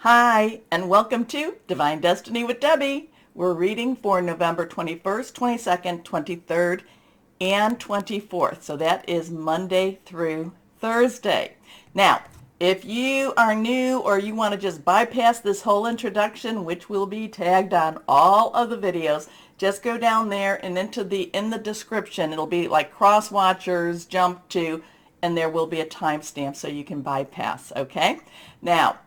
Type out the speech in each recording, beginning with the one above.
Hi, and welcome to Divine Destiny with Debbie. We're reading for November 21st, 22nd, 23rd, and 24th. So that is Monday through Thursday. Now, if you are new or you want to just bypass this whole introduction, which will be tagged on all of the videos, just go down there and in the description. It'll be like Crosswatchers, jump to, and there will be a timestamp so you can bypass, okay? Now,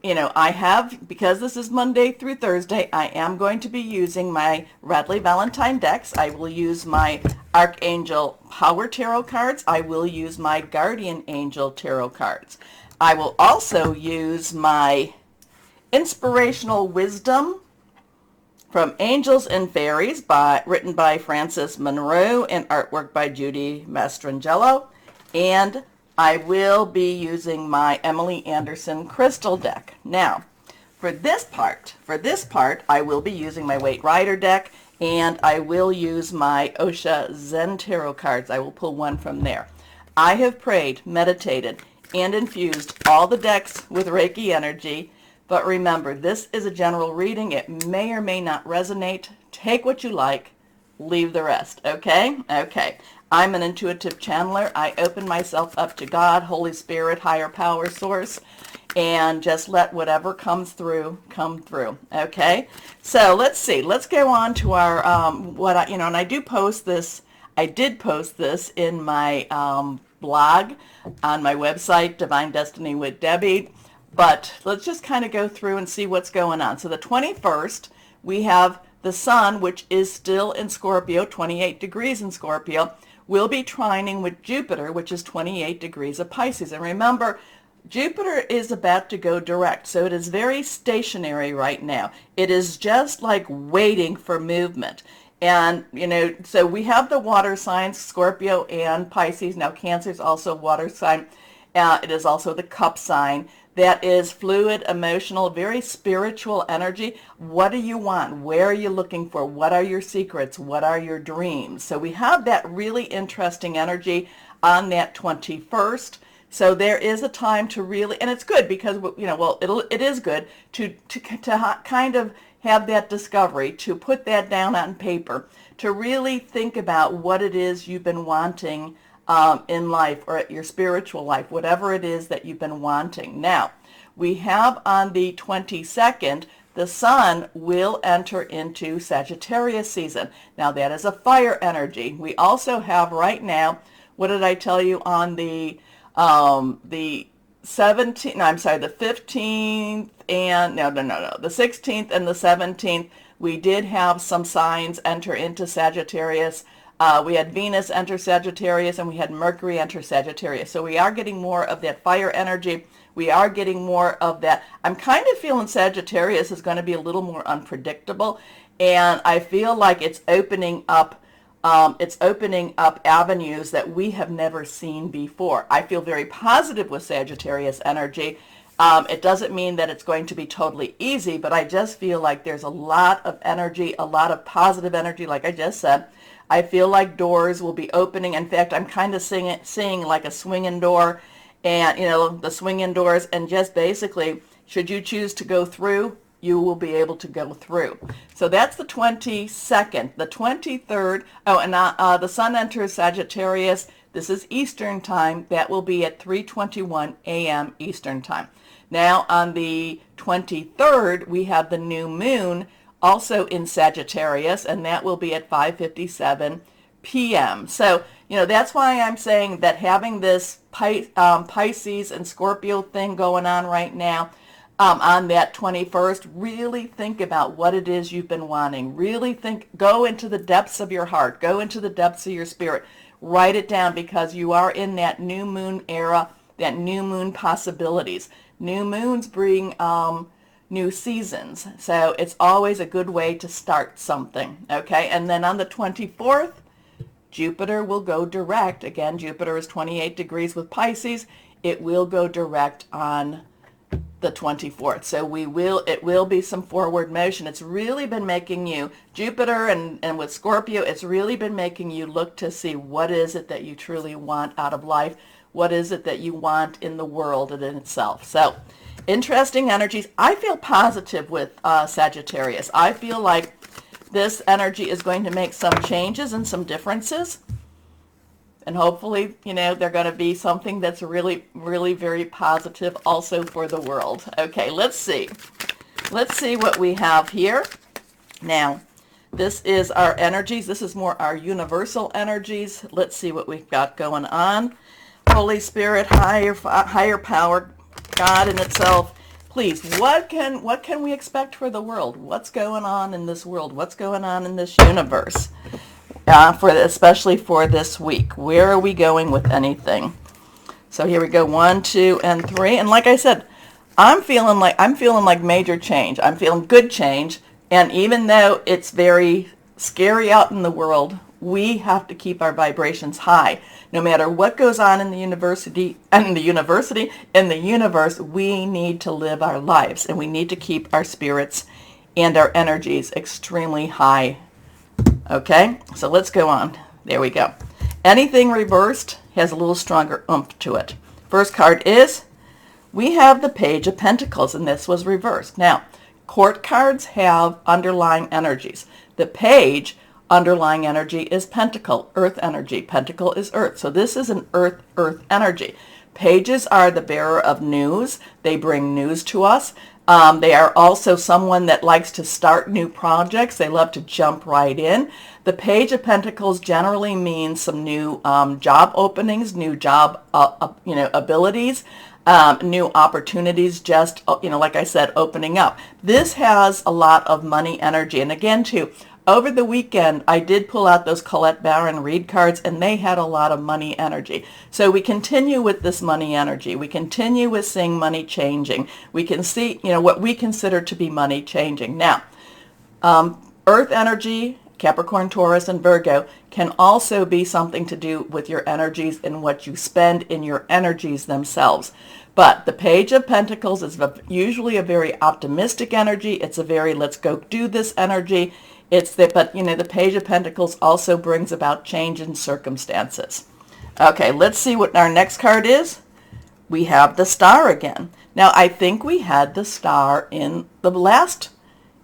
I have, because this is Monday through Thursday, I am going to be using my Radley Valentine decks. I will use my Archangel Power Tarot cards. I will use my Guardian Angel Tarot cards. I will also use my Inspirational Wisdom from Angels and Fairies, written by Frances Monroe and artwork by Judy Mastrangelo. And I will be using my Emily Anderson crystal deck. Now, for this part, I will be using my Waite Rider deck, and I will use my Osha Zen Tarot cards. I will pull one from there. I have prayed, meditated, and infused all the decks with Reiki energy, but remember, this is a general reading. It may or may not resonate. Take what you like, leave the rest, okay? Okay. I'm an intuitive channeler. I open myself up to God, Holy Spirit, higher power source, and just let whatever comes through, come through. Okay? So let's see. Let's go on to our, and I did post this in my blog on my website, Divine Destiny with Debbie. But let's just kind of go through and see what's going on. So the 21st, we have the sun, which is still in Scorpio, 28 degrees in Scorpio, will be trining with Jupiter, which is 28 degrees of Pisces. And remember, Jupiter is about to go direct, so it is very stationary right now. It is just like waiting for movement. And, so we have the water signs, Scorpio and Pisces. Now, Cancer is also a water sign. It is also the cup sign. That is fluid, emotional, very spiritual energy. What do you want? Where are you looking for? What are your secrets? What are your dreams? So we have that really interesting energy on that 21st. So there is a time to really, and it's good because, it is good to kind of have that discovery, to put that down on paper, to really think about what it is you've been wanting in life or at your spiritual life, whatever it is that you've been wanting. Now, we have on the 22nd, the sun will enter into Sagittarius season. Now, that is a fire energy. We also have right now, what did I tell you on the 17th, no, I'm sorry, the 15th and, the 16th and the 17th, we did have some signs enter into Sagittarius. We had Venus enter Sagittarius and we had Mercury enter Sagittarius. So we are getting more of that fire energy. We are getting more of that. I'm kind of feeling Sagittarius is going to be a little more unpredictable. And I feel like it's opening up avenues that we have never seen before. I feel very positive with Sagittarius energy. It doesn't mean that it's going to be totally easy, but I just feel like there's a lot of energy, a lot of positive energy, like I just said. I feel like doors will be opening. In fact, I'm kind of seeing like a swinging door, and the swinging doors, and just basically, should you choose to go through, you will be able to go through. So that's the 22nd. The 23rd, the sun enters Sagittarius. This is Eastern time. That will be at 3:21 a.m. Eastern time. Now on the 23rd, we have the new moon also in Sagittarius, and that will be at 5:57 p.m. So, that's why I'm saying that having this Pisces and Scorpio thing going on right now, on that 21st, really think about what it is you've been wanting. Really go into the depths of your heart, go into the depths of your spirit, write it down, because you are in that new moon era, that new moon possibilities. New moons bring new seasons. So it's always a good way to start something. Okay. And then on the 24th, Jupiter will go direct. Again, Jupiter is 28 degrees with Pisces. It will go direct on the 24th. So it will be some forward motion. It's really been making you, Jupiter and with Scorpio, it's really been making you look to see what is it that you truly want out of life. What is it that you want in the world and in itself. So interesting energies. I feel positive with Sagittarius. I feel like this energy is going to make some changes and some differences. And hopefully, they're going to be something that's really, really very positive also for the world. Okay, let's see. Let's see what we have here. Now, this is our energies. This is more our universal energies. Let's see what we've got going on. Holy Spirit, higher power, God in itself. Please, what can we expect for the world? What's going on in this world? What's going on in this universe? Especially for this week. Where are we going with anything? So here we go, 1, 2, and 3. And like I said, I'm feeling like major change. I'm feeling good change. And even though it's very scary out in the world, we have to keep our vibrations high. No matter what goes on in the universe, we need to live our lives, and we need to keep our spirits and our energies extremely high. Okay, so let's go on. There we go. Anything reversed has a little stronger oomph to it. First card is, we have the Page of Pentacles, and this was reversed. Now, court cards have underlying energies. The Page underlying energy is Pentacle, earth energy. Pentacle is earth. So this is an earth energy. Pages are the bearer of news. They bring news to us. They are also someone that likes to start new projects. They love to jump right in. The Page of Pentacles generally means some new job openings, new job abilities, new opportunities, just, like I said, opening up. This has a lot of money energy. And again, too, over the weekend, I did pull out those Colette Baron read cards, and they had a lot of money energy. So we continue with this money energy. We continue with seeing money changing. We can see, what we consider to be money changing. Now, earth energy, Capricorn, Taurus, and Virgo can also be something to do with your energies and what you spend in your energies themselves. But the Page of Pentacles is usually a very optimistic energy. It's a very let's go do this energy. The Page of Pentacles also brings about change in circumstances. Okay, let's see what our next card is. We have the Star again. Now, I think we had the Star in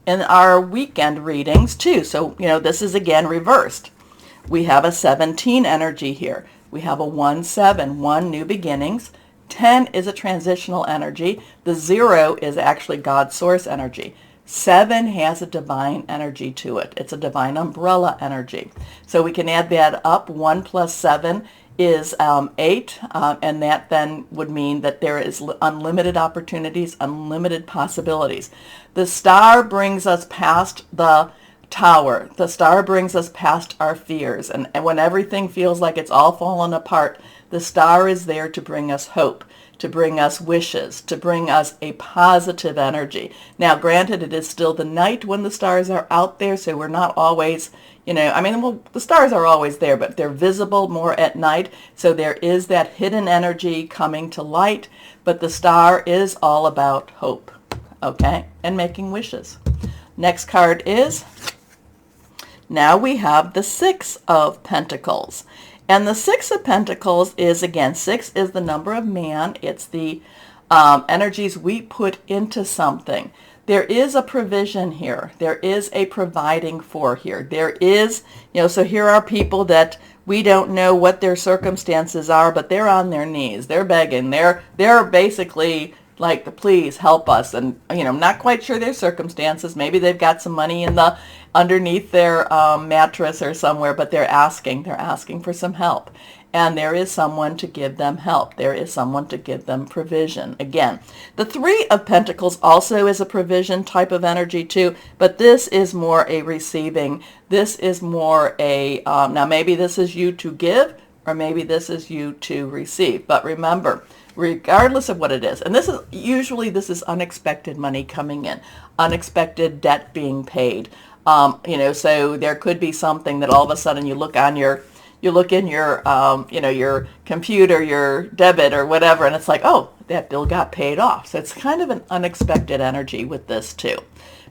our weekend readings too. So, this is again reversed. We have a 17 energy here. We have a 1-7, 1 new beginnings. 10 is a transitional energy. The 0 is actually God's source energy. 7 has a divine energy to it. It's a divine umbrella energy. So we can add that up. 1 plus 7 is 8, and that then would mean that there is unlimited opportunities, unlimited possibilities. The Star brings us past the Tower. The Star brings us past our fears. And when everything feels like it's all fallen apart, the Star is there to bring us hope, to bring us wishes, to bring us a positive energy. Now, granted, it is still the night when the stars are out there, so we're not always, the stars are always there, but they're visible more at night, so there is that hidden energy coming to light, but the Star is all about hope, okay, and making wishes. Next card is, now we have the 6 of Pentacles. And the 6 of Pentacles is, again, 6 is the number of man. It's the energies we put into something. There is a provision here. There is a providing for here. There is, so here are people that we don't know what their circumstances are, but they're on their knees. They're begging. They're basically like, please help us. And, not quite sure their circumstances. Maybe they've got some money underneath their mattress or somewhere, but they're asking for some help. And there is someone to give them help. There is someone to give them provision. Again, the 3 of Pentacles also is a provision type of energy too, but this is more a receiving. This is more a, now maybe this is you to give, or maybe this is you to receive. But remember, regardless of what it is, and this is unexpected money coming in, unexpected debt being paid. So there could be something that all of a sudden you look in your, your computer, your debit or whatever, and it's like, oh, that bill got paid off. So it's kind of an unexpected energy with this too.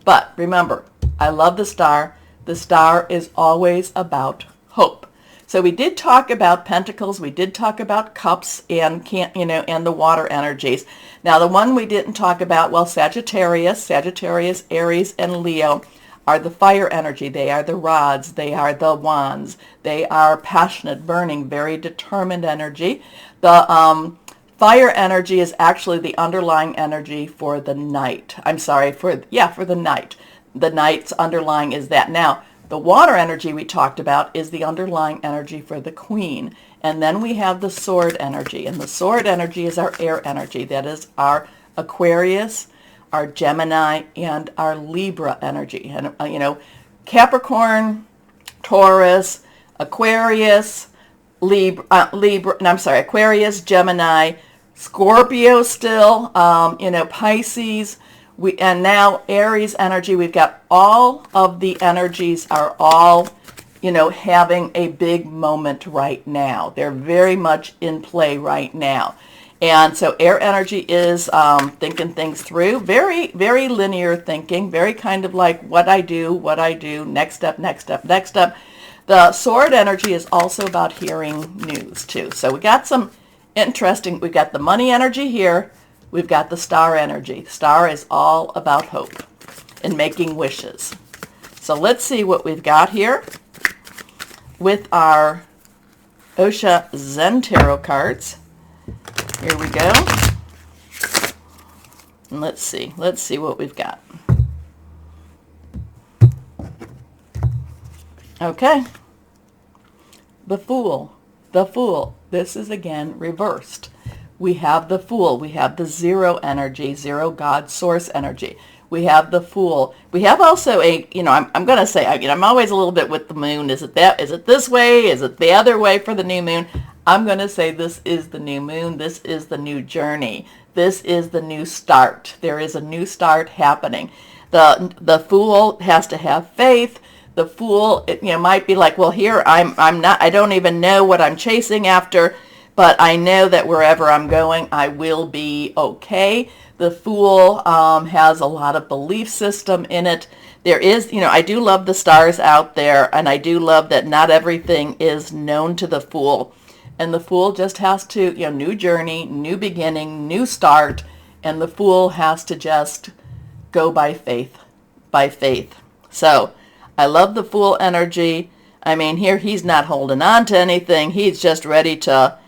But remember, I love the Star. The Star is always about hope. So we did talk about pentacles, we did talk about cups and and the water energies. Now the one we didn't talk about, well, Sagittarius, Aries, and Leo are the fire energy. They are the rods, they are the wands, they are passionate, burning, very determined energy. The fire energy is actually the underlying energy for the night. I'm sorry, for the night. The night's underlying is that. Now, the water energy we talked about is the underlying energy for the queen. And then we have the sword energy. And the sword energy is our air energy. That is our Aquarius, our Gemini, and our Libra energy. And, Capricorn, Taurus, Aquarius, Aquarius, Gemini, Scorpio still, Pisces, and now Aries energy. We've got all of the energies are all, having a big moment right now. They're very much in play right now. And so air energy is thinking things through, very, very linear thinking, very kind of like what I do, next step, next step, next step. The sword energy is also about hearing news too. So we got some interesting, we've got the money energy here, we've got the star energy. Star is all about hope and making wishes. So let's see what we've got here with our Osha Zen Tarot cards. Here we go. And let's see what we've got. Okay. The Fool. This is again reversed. We have the Fool. We have the zero energy, zero God source energy. We have the Fool. We have also I'm going to say, I'm always a little bit with the moon. Is it this way? Is it the other way for the new moon? I'm going to say this is the new moon. This is the new journey. This is the new start. There is a new start happening. The Fool has to have faith. The Fool, might be like, well, here I don't even know what I'm chasing after, but I know that wherever I'm going, I will be okay. The Fool has a lot of belief system in it. There is, I do love the stars out there, and I do love that not everything is known to the Fool. And the Fool just has to, new journey, new beginning, new start, and the Fool has to just go by faith, So I love the Fool energy. I mean, here he's not holding on to anything. He's just ready to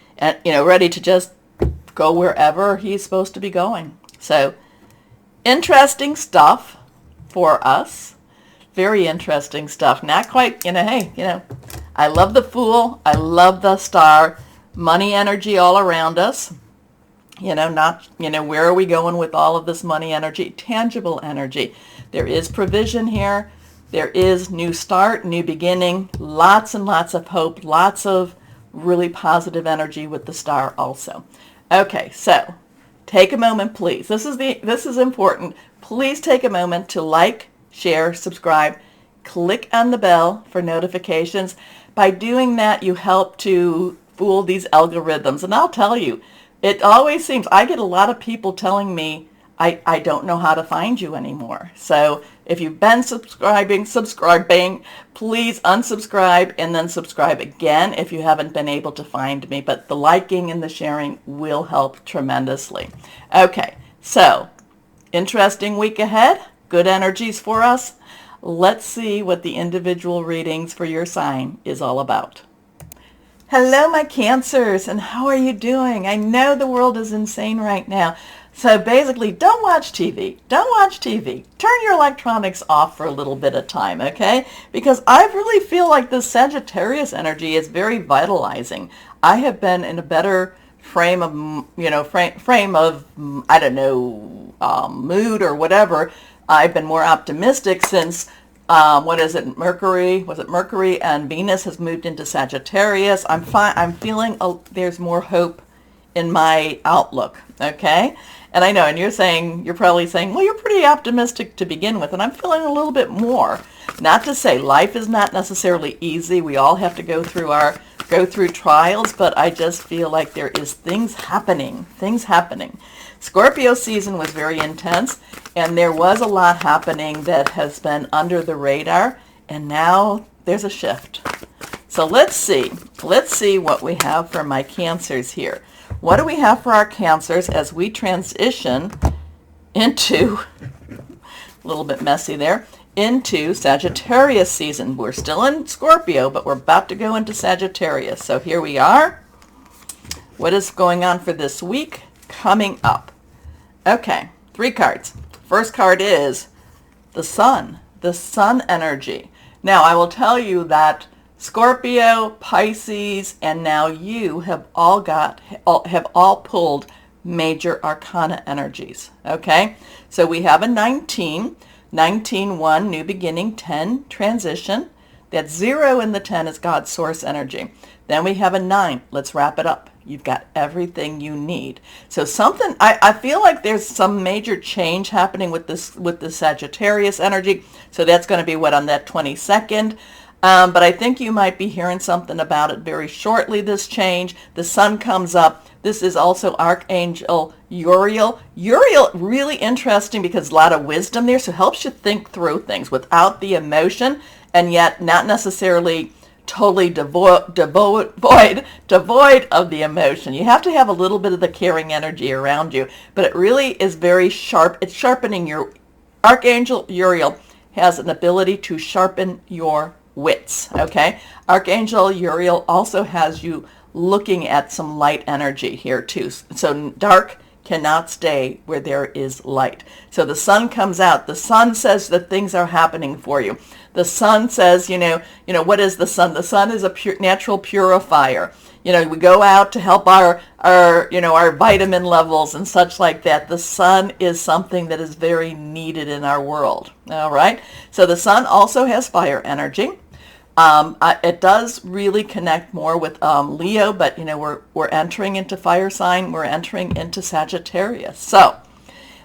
just go wherever he's supposed to be going. So interesting stuff for us. Very interesting stuff. Not quite, I love the Fool. I love the Star. Money energy all around us. Where are we going with all of this money energy? Tangible energy. There is provision here. There is new start, new beginning, lots and lots of hope, lots of really positive energy with the Star also. Okay, so take a moment, please. This is important. Please take a moment to like, share, subscribe, click on the bell for notifications. By doing that, you help to fool these algorithms. And I'll tell you, it always seems, I get a lot of people telling me, I don't know how to find you anymore. So if you've been subscribing, please unsubscribe and then subscribe again if you haven't been able to find me. But the liking and the sharing will help tremendously. Okay, so interesting week ahead. Good energies for us. Let's see what the individual readings for your sign is all about. Hello, my Cancers, and how are you doing? I know the world is insane right now. So basically, don't watch TV. Don't watch TV. Turn your electronics off for a little bit of time, okay? Because I really feel like this Sagittarius energy is very vitalizing. I have been in a better frame of, mood or whatever. I've been more optimistic since, Mercury and Venus has moved into Sagittarius. I'm feeling there's more hope in my outlook, okay? And I know, and you're probably saying, well, you're pretty optimistic to begin with, and I'm feeling a little bit more. Not to say life is not necessarily easy. We all have to go through trials, but I just feel like there is things happening. Scorpio season was very intense, and there was a lot happening that has been under the radar, and now there's a shift. So let's see what we have for my Cancers here. What do we have for our Cancers as we transition into, a little bit messy there, into Sagittarius season. We're still in Scorpio, but we're about to go into Sagittarius. So here we are. What is going on for this week coming up? Okay, 3 cards. First card is the Sun energy. Now, I will tell you that Scorpio, Pisces, and now you have all pulled major arcana energies. Okay, so we have a 19, 1, new beginning, 10, transition. That 0 in the 10 is God's source energy. Then we have a 9. Let's wrap it up. You've got everything you need. So something, I feel like there's some major change happening with the Sagittarius energy. So that's going to be what, on that 22nd. But I think you might be hearing something about it very shortly, this change. The Sun comes up. This is also Archangel Uriel. Uriel, really interesting because a lot of wisdom there, so helps you think through things without the emotion, and yet not necessarily totally devoid of the emotion. You have to have a little bit of the caring energy around you, but it really is very sharp. It's sharpening your, Archangel Uriel has an ability to sharpen your wits, okay? Archangel Uriel also has you looking at some light energy here too. So dark cannot stay where there is light. So the Sun comes out. The Sun says that things are happening for you. The Sun says, you know, what is the Sun? The Sun is a natural purifier. You know, we go out to help our vitamin levels and such like that. The Sun is something that is very needed in our world. All right. So the Sun also has fire energy. It does really connect more with Leo, but we're entering into fire sign. We're entering into Sagittarius. So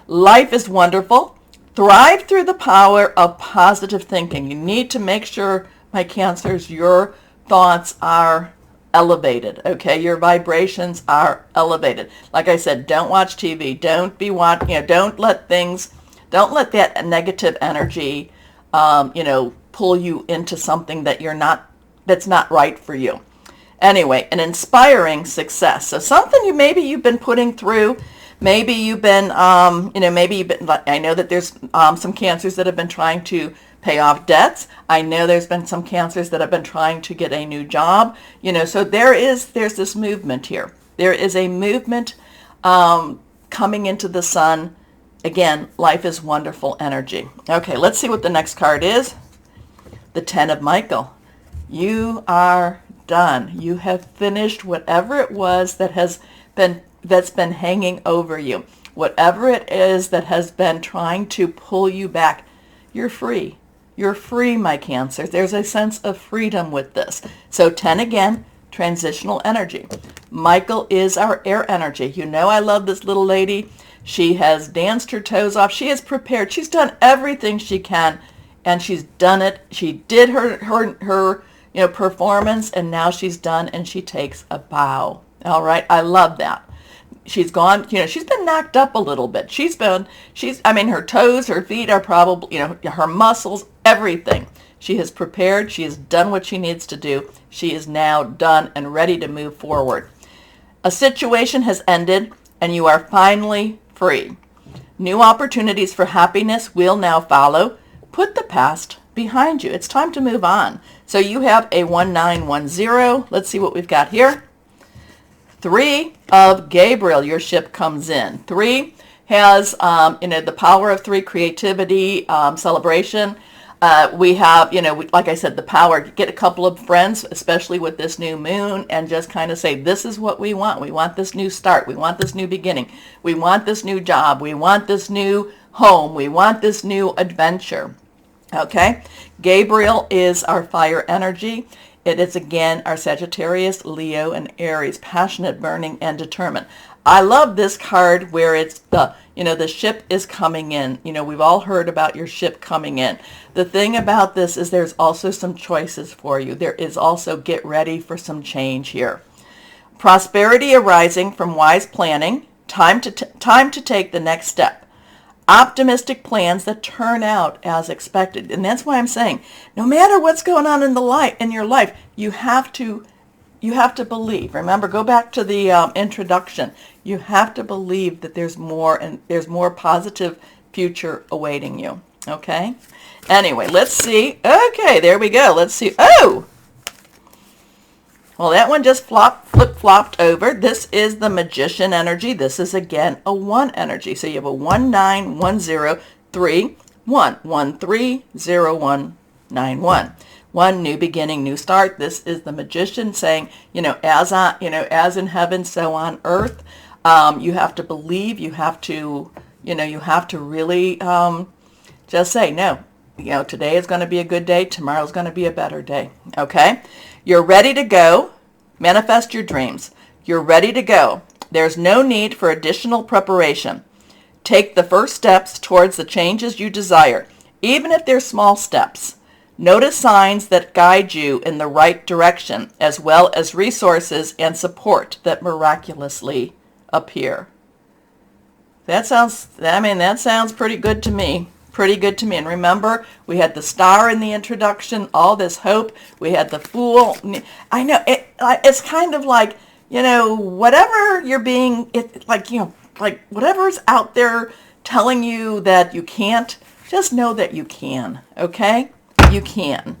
life is wonderful. Thrive through the power of positive thinking. You need to make sure, my Cancers, your thoughts are elevated, okay? Your vibrations are elevated. Like I said, don't watch TV. Don't be don't let that negative energy, pull you into something that's not right for you. Anyway, an inspiring success. So something maybe you've been putting through. Maybe you've been, I know that there's some Cancers that have been trying to pay off debts. I know there's been some Cancers that have been trying to get a new job. So there's this movement here. There is a movement coming into the Sun. Again, life is wonderful energy. Okay, let's see what the next card is. The 10 of Michael. You are done. You have finished whatever it was that's been hanging over you. Whatever it is that has been trying to pull you back, you're free. You're free, my Cancers. There's a sense of freedom with this. So 10 again, transitional energy. Michael is our air energy. I love this little lady. She has danced her toes off. She is prepared. She's done everything she can, and she's done it. She did her performance, and now she's done, and she takes a bow. All right, I love that. She's gone, she's been knocked up a little bit. Her toes, her feet are probably, her muscles, everything. She has prepared. She has done what she needs to do. She is now done and ready to move forward. A situation has ended, and you are finally free. New opportunities for happiness will now follow. Put the past behind you. It's time to move on. So you have a 1910. Let's see what we've got here. 3 of Gabriel, your ship comes in. 3 has, the power of 3, creativity, celebration. We have, like I said, the power. Get a couple of friends, especially with this new moon, and just kind of say, this is what we want. We want this new start. We want this new beginning. We want this new job. We want this new home. We want this new adventure. Okay? Gabriel is our fire energy. It is, again, our Sagittarius, Leo, and Aries, passionate, burning, and determined. I love this card where it's the ship is coming in. We've all heard about your ship coming in. The thing about this is there's also some choices for you. There is also get ready for some change here. Prosperity arising from wise planning. Time to take the next step. optimistic plans that turn out as expected. And that's why I'm saying, no matter what's going on in your life, you have to believe. Remember, go back to the introduction. You have to believe that there's more, and there's more positive future awaiting you. Okay? Anyway, let's see. Okay, there we go. Let's see. Oh! Well, that one just flip-flopped over. This is the Magician energy. This is, again, a 1 energy. So you have a 1, 9, 1, 0, 3, 1. 1, 3, 0, 1, 9, 1. 1, new beginning, new start. This is the Magician saying, as in heaven, so on earth. You have to believe. You have to really just say, no, today is going to be a good day. Tomorrow's going to be a better day. Okay? You're ready to go. Manifest your dreams. You're ready to go. There's no need for additional preparation. Take the first steps towards the changes you desire, even if they're small steps. Notice signs that guide you in the right direction, as well as resources and support that miraculously appear. That sounds pretty good to me. Pretty good to me. And remember, we had the star in the introduction, all this hope. We had the fool. I know it's kind of like, whatever you're being, like whatever's out there telling you that you can't, just know that you can. Okay? You can.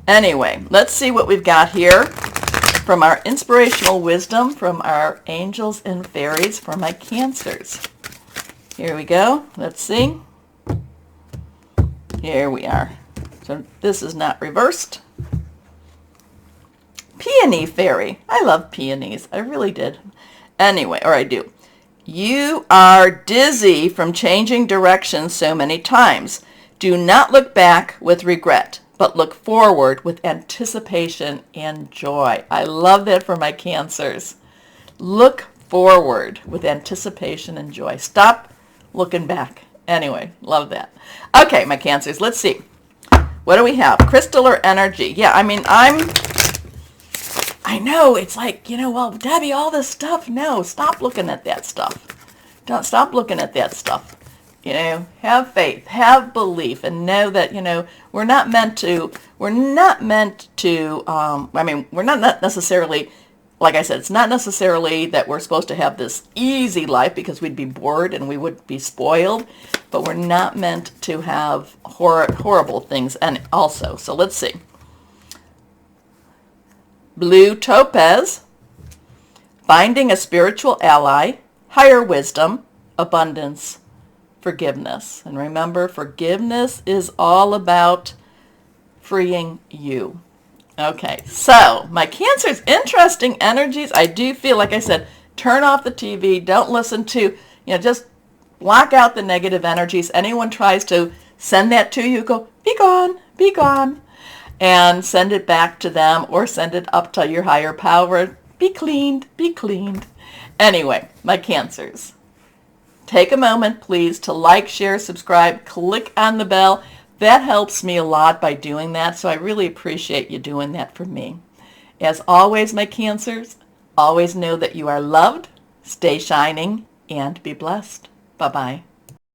Anyway, let's see what we've got here from our inspirational wisdom from our angels and fairies for my Cancers. Here we go. Let's see. Here we are. So this is not reversed. Peony fairy. I love peonies. I really did. Anyway, or I do. You are dizzy from changing directions so many times. Do not look back with regret, but look forward with anticipation and joy. I love that for my Cancers. Look forward with anticipation and joy. Stop looking back. Anyway, love that. Okay, my Cancers, let's see. What do we have? Crystal or energy? Yeah, I know, it's like, well, Debbie, all this stuff. No, stop looking at that stuff. Don't stop looking at that stuff. Have faith, have belief, and know that, we're not necessarily, like I said, it's not necessarily that we're supposed to have this easy life because we'd be bored and we would be spoiled, but we're not meant to have horrible things and also. So let's see. Blue topaz, finding a spiritual ally, higher wisdom, abundance, forgiveness. And remember, forgiveness is all about freeing you. Okay, so my Cancers, interesting energies. I do feel, like I said, turn off the TV. Don't listen to, just block out the negative energies. Anyone tries to send that to you, go, be gone, be gone. And send it back to them or send it up to your higher power. Be cleaned, be cleaned. Anyway, my Cancers, take a moment, please, to like, share, subscribe, click on the bell. That helps me a lot by doing that, so I really appreciate you doing that for me. As always, my Cancers, always know that you are loved, stay shining, and be blessed. Bye-bye.